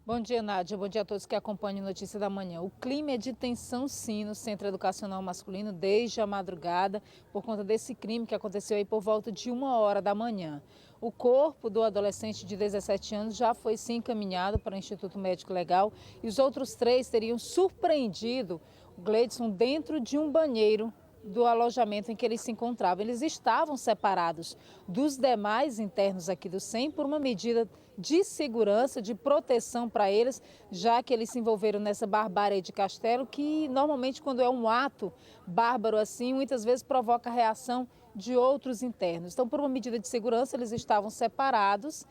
Bom dia, Nádia. Bom dia a todos que acompanham a Notícia da Manhã. O clima é de tensão, sim, no Centro Educacional Masculino desde a madrugada, por conta desse crime que aconteceu aí por volta de 1h da manhã. O corpo do adolescente de 17 anos já foi, sim, encaminhado para o Instituto Médico Legal e os outros 3 teriam surpreendido o Gleidson dentro de um banheiro do alojamento em que eles se encontravam. Eles estavam separados dos demais internos aqui do SEM por uma medida de segurança, de proteção para eles, já que eles se envolveram nessa barbárie de Castelo, que normalmente quando é um ato bárbaro assim, muitas vezes provoca a reação de outros internos. Então, por uma medida de segurança, eles estavam separados,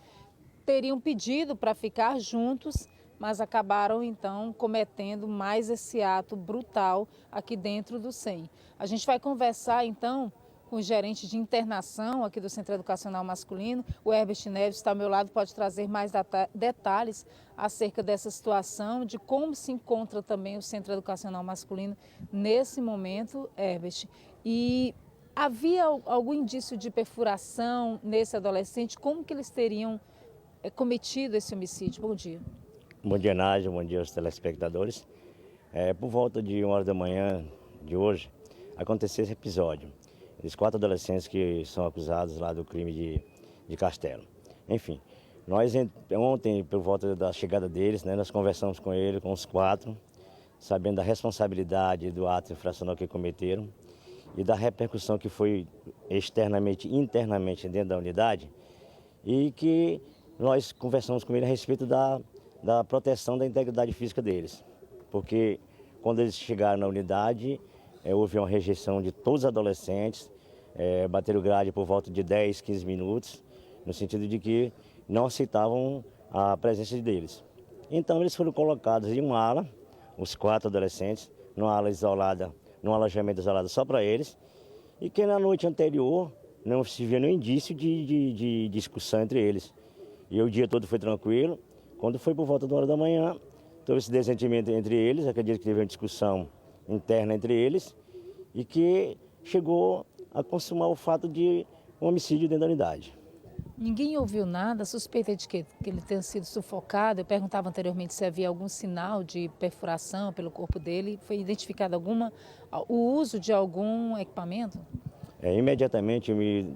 teriam pedido para ficar juntos, mas acabaram então cometendo mais esse ato brutal aqui dentro do SEM. A gente vai conversar então com o gerente de internação aqui do Centro Educacional Masculino, o Herbert Neves está ao meu lado, pode trazer mais detalhes acerca dessa situação, de como se encontra também o Centro Educacional Masculino nesse momento, Herbert. E havia algum indício de perfuração nesse adolescente? Como que eles teriam cometido esse homicídio? Bom dia. Bom dia, Nádia. Bom dia aos telespectadores. Por volta de 1h da manhã de hoje, aconteceu esse episódio. Os 4 adolescentes que são acusados lá do crime de Castelo. Enfim, nós ontem, por volta da chegada deles, nós conversamos com eles, com os 4, sabendo da responsabilidade do ato infracional que cometeram e da repercussão que foi externamente e internamente dentro da unidade, e que nós conversamos com eles a respeito da proteção da integridade física deles. Porque quando eles chegaram na unidade, houve uma rejeição de todos os adolescentes, bateram grade por volta de 10, 15 minutos, no sentido de que não aceitavam a presença deles. Então eles foram colocados em uma ala, os 4 adolescentes, numa ala isolada, num alojamento isolado só para eles, e que na noite anterior não se via nenhum indício de discussão entre eles. E o dia todo foi tranquilo. Quando foi por volta da 1h da manhã, teve esse desentendimento entre eles, acredito que teve uma discussão interna entre eles, e que chegou a consumar o fato de um homicídio dentro da unidade. Ninguém ouviu nada, suspeita de que ele tenha sido sufocado. Eu perguntava anteriormente se havia algum sinal de perfuração pelo corpo dele. Foi identificado o uso de algum equipamento? Imediatamente eu me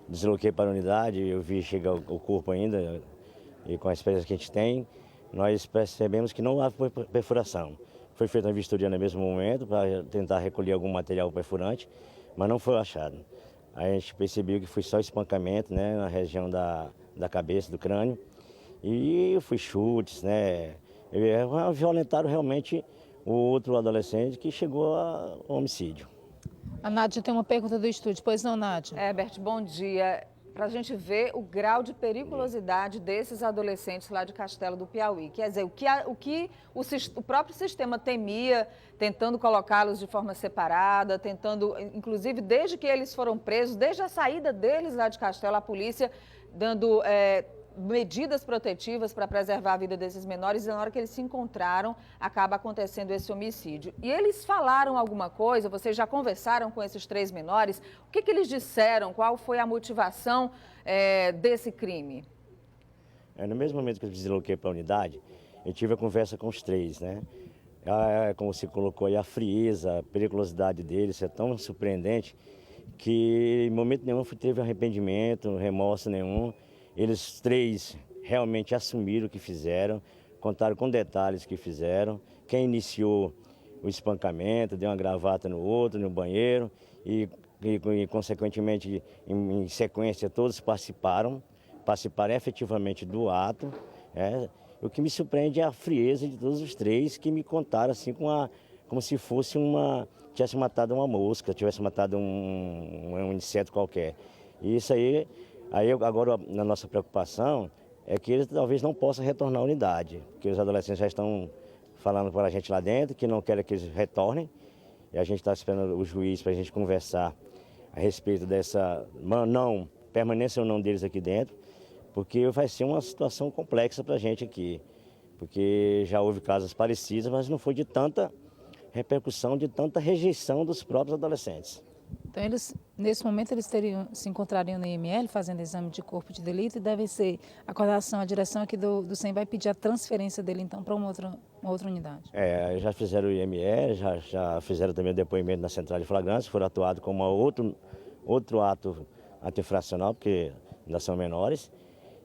desloquei para a unidade, eu vi chegar o corpo ainda, e com a experiência que a gente tem, nós percebemos que não há perfuração. Foi feita uma vistoria no mesmo momento para tentar recolher algum material perfurante, mas não foi achado. A gente percebeu que foi só espancamento, na região da cabeça, do crânio, e foi chutes, violentaram realmente o outro adolescente que chegou ao homicídio. A Nádia tem uma pergunta do estúdio, pois não, Nádia? Herbert, bom dia. Para a gente ver o grau de periculosidade desses adolescentes lá de Castelo do Piauí. Quer dizer, o próprio sistema temia, tentando colocá-los de forma separada, tentando, inclusive, desde que eles foram presos, desde a saída deles lá de Castelo, a polícia dando medidas protetivas para preservar a vida desses menores, e na hora que eles se encontraram, acaba acontecendo esse homicídio. E eles falaram alguma coisa? Vocês já conversaram com esses 3 menores? O que eles disseram? Qual foi a motivação desse crime? No mesmo momento que eu desloquei para a unidade, eu tive a conversa com os 3, Como você colocou aí, a frieza, a periculosidade deles é tão surpreendente que em momento nenhum teve arrependimento, remorso nenhum. Eles 3 realmente assumiram o que fizeram, contaram com detalhes o que fizeram. Quem iniciou o espancamento, deu uma gravata no outro, no banheiro, e consequentemente, em sequência, todos participaram efetivamente do ato. O que me surpreende é a frieza de todos os 3 que me contaram assim como se fosse tivesse matado uma mosca, tivesse matado um inseto qualquer. E isso aí agora a nossa preocupação é que eles talvez não possam retornar à unidade, porque os adolescentes já estão falando para a gente lá dentro que não querem que eles retornem, e a gente está esperando o juiz para a gente conversar a respeito dessa permanência ou não deles aqui dentro, porque vai ser uma situação complexa para a gente aqui, porque já houve casos parecidos, mas não foi de tanta repercussão, de tanta rejeição dos próprios adolescentes. Então, nesse momento, eles se encontrariam no IML fazendo exame de corpo de delito e deve ser a coordenação, a direção aqui do SEM vai pedir a transferência dele, então, para uma outra unidade. Já fizeram o IML, já fizeram também o depoimento na central de flagrância, foram atuados como outro ato anti-infracional, porque ainda são menores.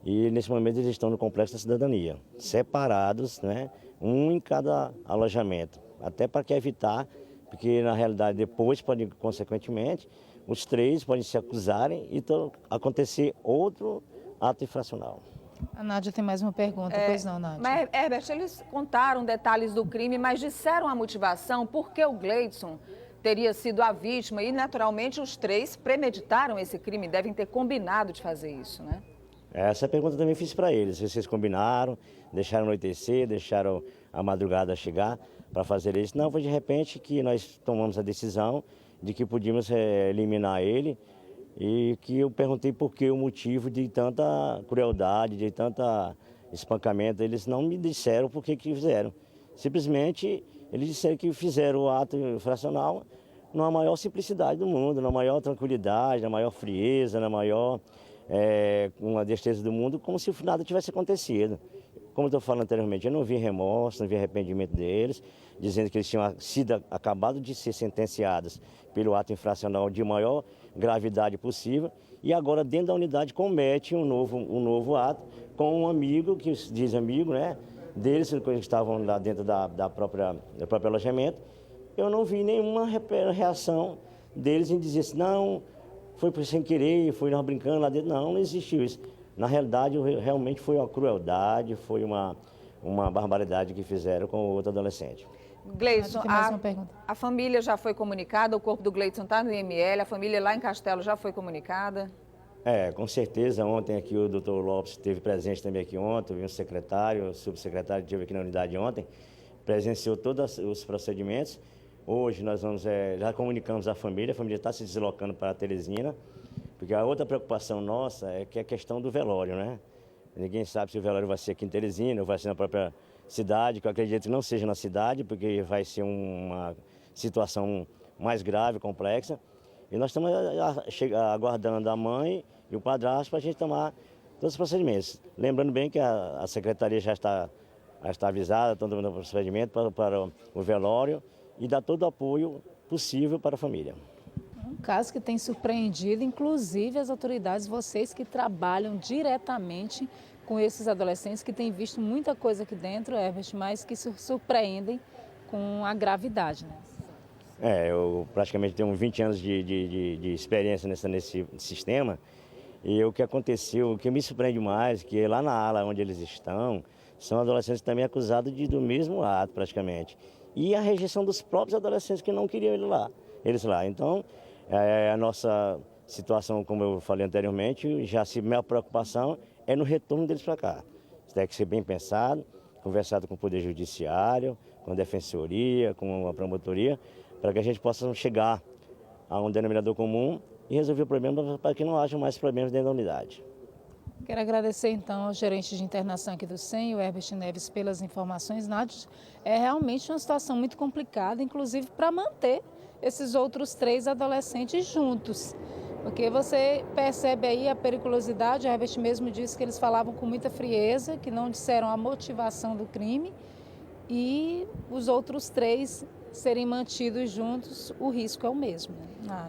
E, nesse momento, eles estão no Complexo da Cidadania, separados, né, um em cada alojamento, até para evitar, porque, na realidade, depois, consequentemente, os três podem se acusarem e acontecer outro ato infracional. A Nádia tem mais uma pergunta, pois não, Nádia? Mas, Herbert, eles contaram detalhes do crime, mas disseram a motivação, por que o Gleidson teria sido a vítima e, naturalmente, os três premeditaram esse crime, devem ter combinado de fazer isso, né? Essa pergunta também fiz para eles, se vocês combinaram, deixaram anoitecer, deixaram a madrugada chegar para fazer isso. Não, foi de repente que nós tomamos a decisão de que podíamos eliminar ele e que eu perguntei por que o motivo de tanta crueldade, de tanta espancamento. Eles não me disseram por que fizeram. Simplesmente eles disseram que fizeram o ato infracional na maior simplicidade do mundo, na maior tranquilidade, na maior frieza, na maior com a destreza do mundo, como se nada tivesse acontecido. Como eu estou falando anteriormente, eu não vi remorso, não vi arrependimento deles, dizendo que eles tinham acabado de ser sentenciados pelo ato infracional de maior gravidade possível e agora dentro da unidade comete um novo ato com um amigo, que diz amigo, né, deles, que estavam lá dentro do próprio alojamento. Eu não vi nenhuma reação deles em dizer assim, não, foi sem querer, foi nós brincando lá dentro. Não existiu isso. Na realidade, realmente foi uma crueldade, foi uma barbaridade que fizeram com o outro adolescente. Gleidson, a família já foi comunicada, o corpo do Gleidson está no IML, a família lá em Castelo já foi comunicada? Com certeza. Ontem aqui o doutor Lopes esteve presente também aqui ontem, vi um secretário, o subsecretário esteve aqui na unidade ontem, presenciou todos os procedimentos. Hoje nós já comunicamos a família está se deslocando para Teresina, porque a outra preocupação nossa é que é a questão do velório, né? Ninguém sabe se o velório vai ser aqui em Teresina ou vai ser na própria cidade, que eu acredito que não seja na cidade, porque vai ser uma situação mais grave, complexa. E nós estamos aguardando a mãe e o padrasto para a gente tomar todos os procedimentos. Lembrando bem que a secretaria já está avisada, todo o procedimento para o velório, e dar todo o apoio possível para a família. Um caso que tem surpreendido, inclusive as autoridades, vocês que trabalham diretamente com esses adolescentes, que têm visto muita coisa aqui dentro, Herbert, mas que surpreendem com a gravidade, né? Eu praticamente tenho 20 anos de experiência nesse sistema, e o que aconteceu, o que me surpreende mais, que lá na ala onde eles estão, são adolescentes também acusados do mesmo ato, praticamente. E a rejeição dos próprios adolescentes que não queriam eles lá. Então, a nossa situação, como eu falei anteriormente, minha preocupação é no retorno deles para cá. Isso tem que ser bem pensado, conversado com o Poder Judiciário, com a Defensoria, com a Promotoria, para que a gente possa chegar a um denominador comum e resolver o problema para que não haja mais problemas dentro da unidade. Quero agradecer, então, ao gerente de internação aqui do SEM, o Herbert Neves, pelas informações. Nádia, é realmente uma situação muito complicada, inclusive para manter esses outros 3 adolescentes juntos. Porque você percebe aí a periculosidade, o Herbert mesmo disse que eles falavam com muita frieza, que não disseram a motivação do crime, e os outros 3 serem mantidos juntos, o risco é o mesmo, né?